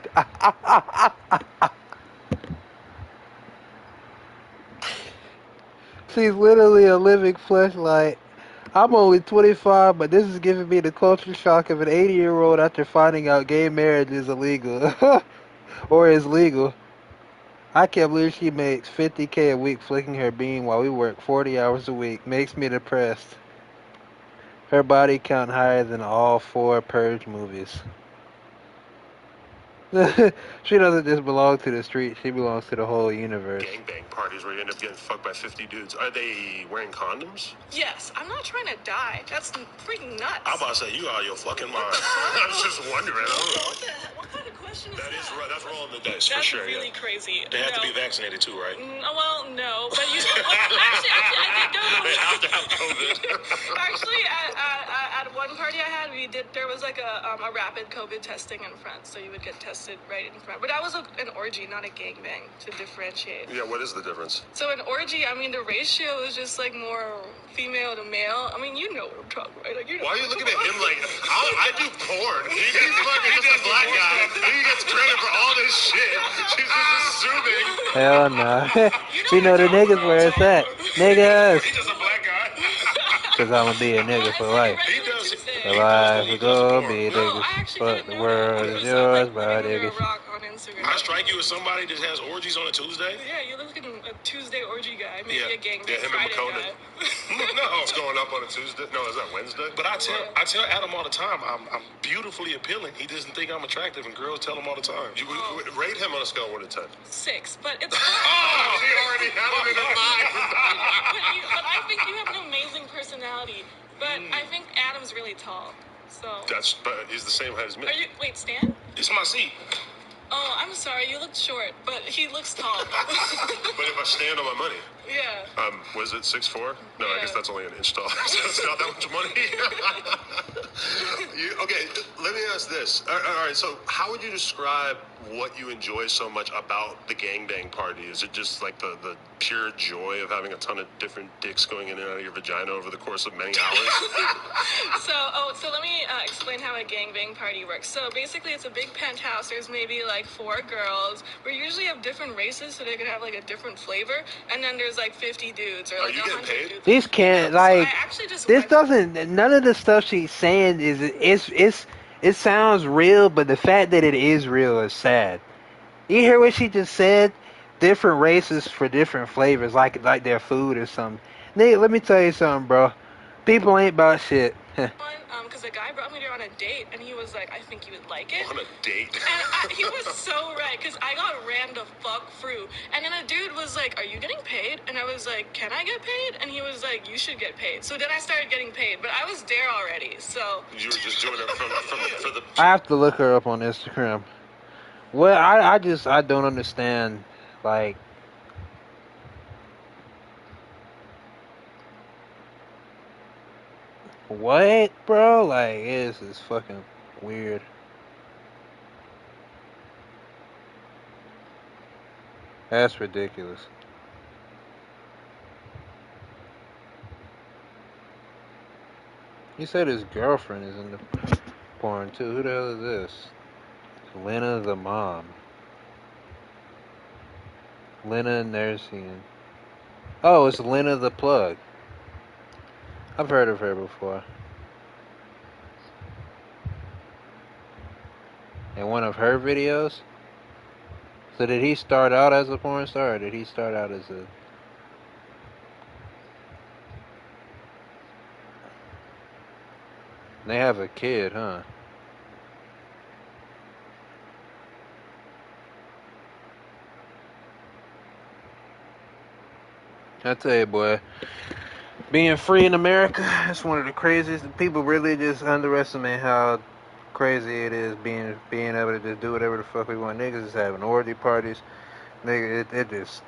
She's literally a living fleshlight. I'm only 25, but this is giving me the culture shock of an 80-year-old after finding out gay marriage is illegal. Or is legal. I can't believe she makes $50K a week flicking her bean while we work 40 hours a week. Makes me depressed. Her body count higher than all 4 Purge movies. She doesn't just belong to the street, she belongs to the whole universe. Gangbang parties where you end up getting fucked by 50 dudes. Are they wearing condoms? Yes, I'm not trying to die. That's freaking nuts. I'm about to say, you out of your fucking mind. I was just wondering. I don't know. What kind of question is that? That's rolling the dice, for That's sure. really crazy. They have to be vaccinated too, right? Well, no. But you actually, I did go to They have to have COVID. Actually, at one party I had, there was like a rapid COVID testing in front, so you would get tested right in front. But that was an orgy, not a gangbang, to differentiate. Yeah, what is the difference? So an orgy, I mean, the ratio is just like more female to male. I mean, you know what I'm talking about, right? Like, you know. Why are you looking at him like, I do porn? He's fucking just a black guy. He gets credit for all this shit. She's just assuming. Hell no. We know the niggas where it's at. Niggas. He's just a black guy. Cause I'ma be a nigga for life. For life, we gon' be niggas. But the world is yours, my niggas. I strike you as somebody that has orgies on a Tuesday? Yeah, you look like a Tuesday orgy guy. Maybe a gangbang Yeah, him and Friday McConan. guy. No, it's going up on a Tuesday. No, is that Wednesday? But I tell Adam all the time, I'm beautifully appealing. He doesn't think I'm attractive, and girls tell him all the time. You rate him on a scale of 1 to 10. 6, but it's. Oh, she already had it in her mind. But I think you have an amazing personality. But I think Adam's really tall. So. But he's the same height as me. Wait, Stan? It's my seat. Oh, I'm sorry. You look short, but he looks tall. But if I stand on my money. Yeah. Was it 6'4"? No, I guess that's only an inch tall. So it's not that much money. Okay, let me ask this. All right, so how would you describe what you enjoy so much about the gangbang party? Is it just like the pure joy of having a ton of different dicks going in and out of your vagina over the course of many hours? So let me explain how a gangbang party works. So basically, it's a big penthouse. There's maybe like 4 girls. We usually have different races, so they can have like a different flavor. And then there's there's like 50 dudes or Are like you getting 100 paid? dudes. These can't, like, So I actually just this went- doesn't, none of the stuff she's saying it sounds real, but the fact that it is real is sad. You hear what she just said? Different races for different flavors, like their food or something. Nigga, let me tell you something, bro. People ain't about shit. Because the guy brought me there on a date, and he was like, I think you would like it. On a date? And he was so right, because I got ran the fuck through. And then a dude was like, are you getting paid? And I was like, can I get paid? And he was like, you should get paid. So then I started getting paid, but I was there already, so. You were just doing it for the... I have to look her up on Instagram. Well, I don't understand, like, what, bro? Like, this is fucking weird. That's ridiculous. He said his girlfriend is in the porn too. Who the hell is this? Lena the mom. Lena nursing. Oh, it's Lena the plug. I've heard of her before. In one of her videos? So did he start out as a porn star, or did he start out as a... They have a kid, huh? I tell you, boy, being free in America, it's one of the craziest. People really just underestimate how crazy it is being able to just do whatever the fuck we want. Niggas is having orgy parties. Nigga, it just...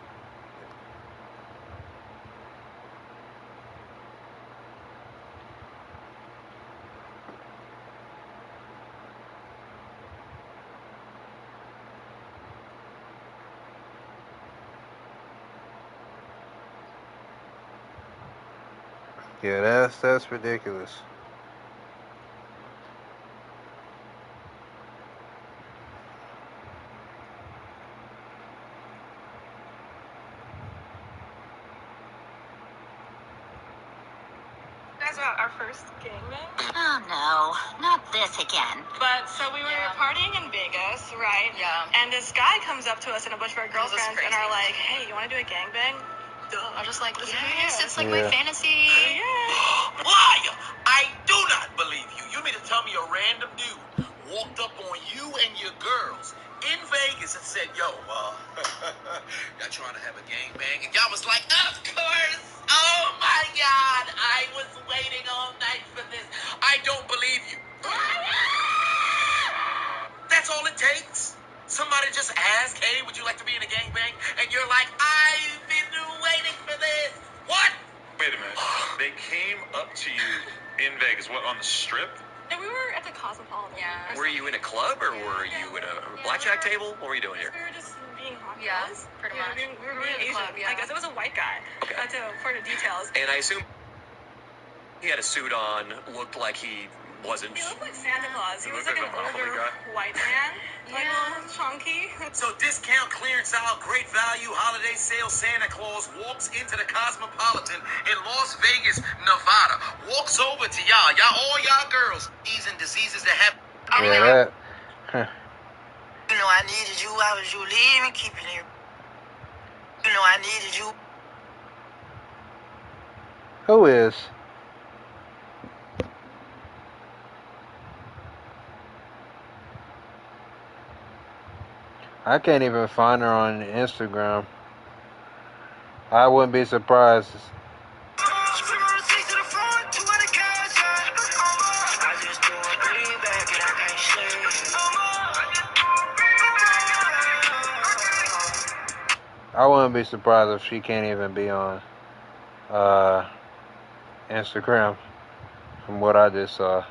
Yeah, that's ridiculous. Guys, our first gangbang. Oh no, not this again. But so we were partying in Vegas, right? Yeah. And this guy comes up to us and a bunch of our girlfriends crazy. and are like, "Hey, you want to do a gangbang?" I'm just like, yes, it's like my Yeah. fantasy. Yeah. Liar! I do not believe you. You mean to tell me a random dude walked up on you and your girls in Vegas and said, yo, y'all trying to have a gangbang? And y'all was like, of course! Oh my God! I was waiting all night for this. I don't believe you. That's all it takes? Somebody just ask, hey, would you like to be in a gangbang? And you're like, I've been waiting for this. What? Wait a minute. They came up to you in Vegas, what, on the strip? And we were at the Cosmopolitan. Yeah. Were you in a club or were you in a blackjack table? What were you doing here? We were just being hot Yeah, girls. pretty Yeah, much. We were We were being in the Asian. club, yeah. I guess it was a white guy. Okay. Not to for the details. And I assume he had a suit on, looked like he wasn't. He looked like Santa Claus. He He was looked like an like a Monopoly older guy. white man, like a little chunky. So discount clearance aisle, great value, holiday sale, Santa Claus walks into the Cosmopolitan in Las Vegas, Nevada. Walks over to y'all, all y'all girls, and diseases that have... Yeah, that... You know I needed you, I was you leaving, keeping it. You know I needed you. Who is? I can't even find her on Instagram. I wouldn't be surprised. I wouldn't be surprised if she can't even be on Instagram from what I just saw.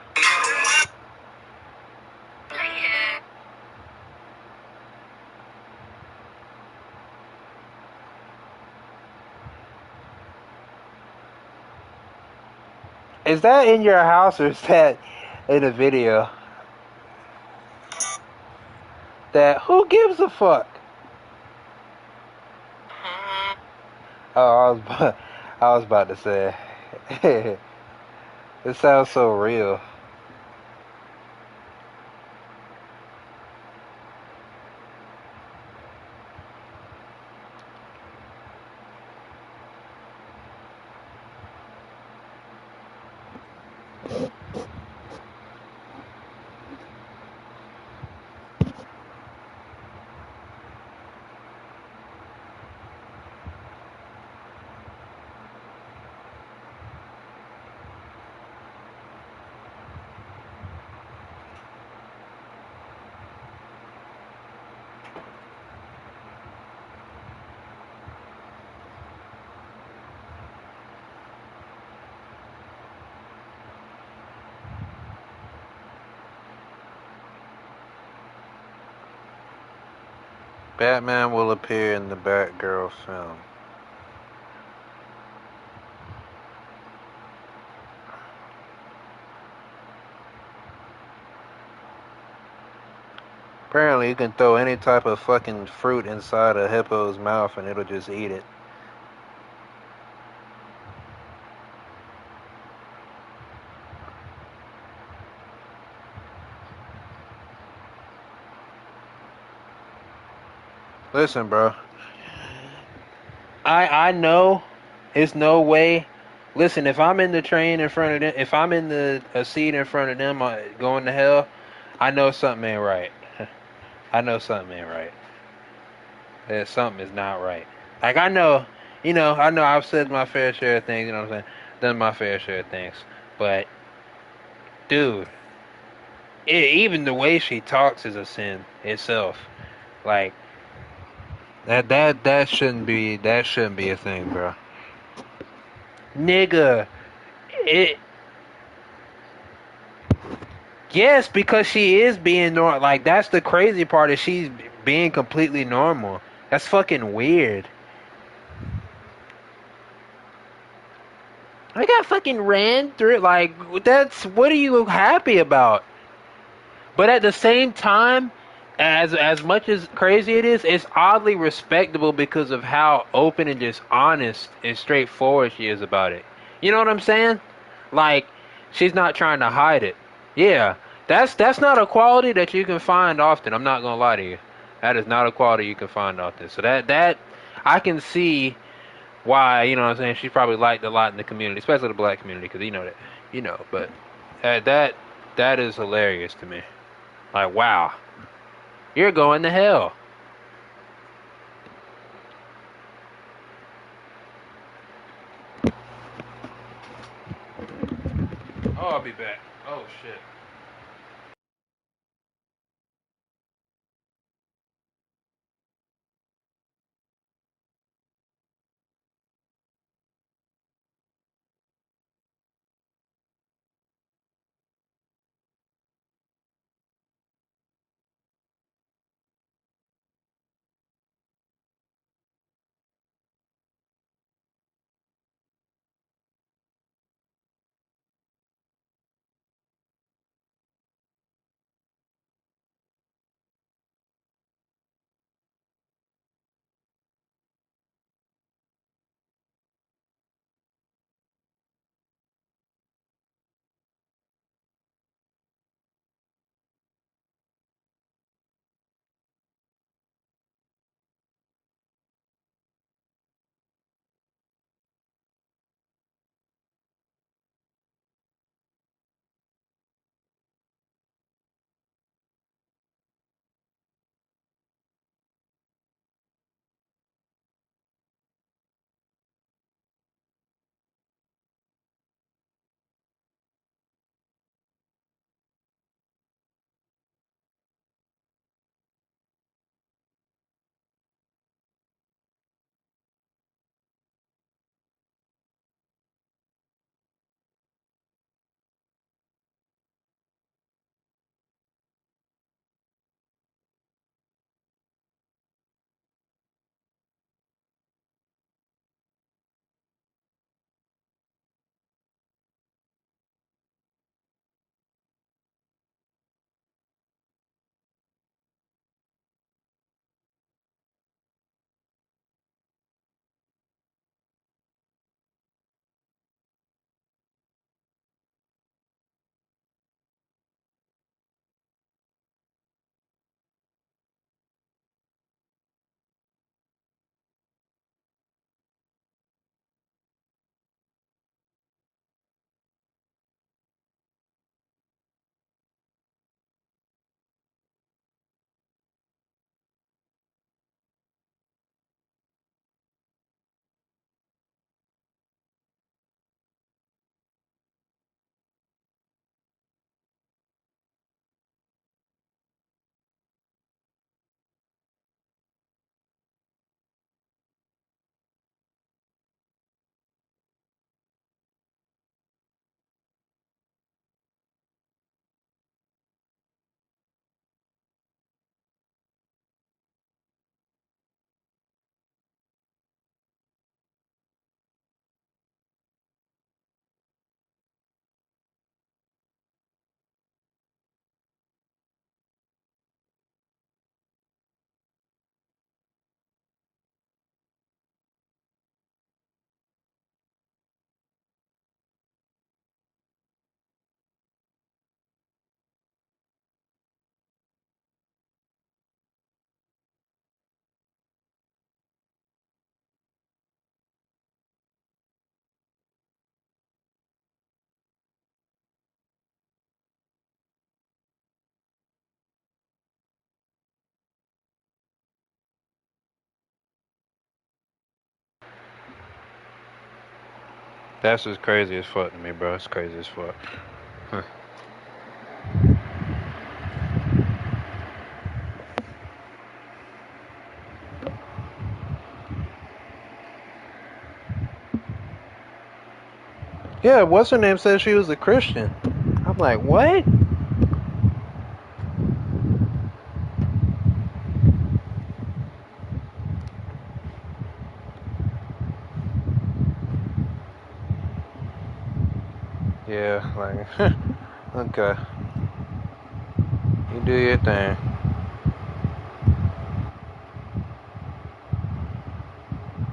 Is that in your house or is that in a video? That who gives a fuck? Oh, I was about to say. It sounds so real. Batman will appear in the Batgirl film. Apparently, you can throw any type of fucking fruit inside a hippo's mouth and it'll just eat it. Listen, bro. I know it's no way. Listen, if I'm in the train in front of them, if I'm in the a seat in front of them going to hell, I know something ain't right. I know something ain't right. Something is not right. Like I know I've said my fair share of things, you know what I'm saying? Done my fair share of things. But dude, even the way she talks is a sin itself. Like that shouldn't be a thing, bro. Nigga, it yes, because she is being normal. Like that's the crazy part is she's being completely normal. That's fucking weird. I got fucking ran through it. Like that's what are you happy about? But at the same time, as much as crazy it is, it's oddly respectable because of how open and just honest and straightforward she is about it. You know what I'm saying? Like she's not trying to hide it. Yeah, that's not a quality that you can find often. I'm not gonna lie to you. That is not a quality you can find often. So that I can see why, you know what I'm saying, she's probably liked a lot in the community, especially the black community, because you know that, but that is hilarious to me. Like, wow, you're going to hell. Oh, I'll be back. Oh, shit. That's just crazy as fuck to me, bro. It's crazy as fuck. Huh. Yeah, what's her name said she was a Christian. I'm like, what? Yeah, like, okay. You do your thing.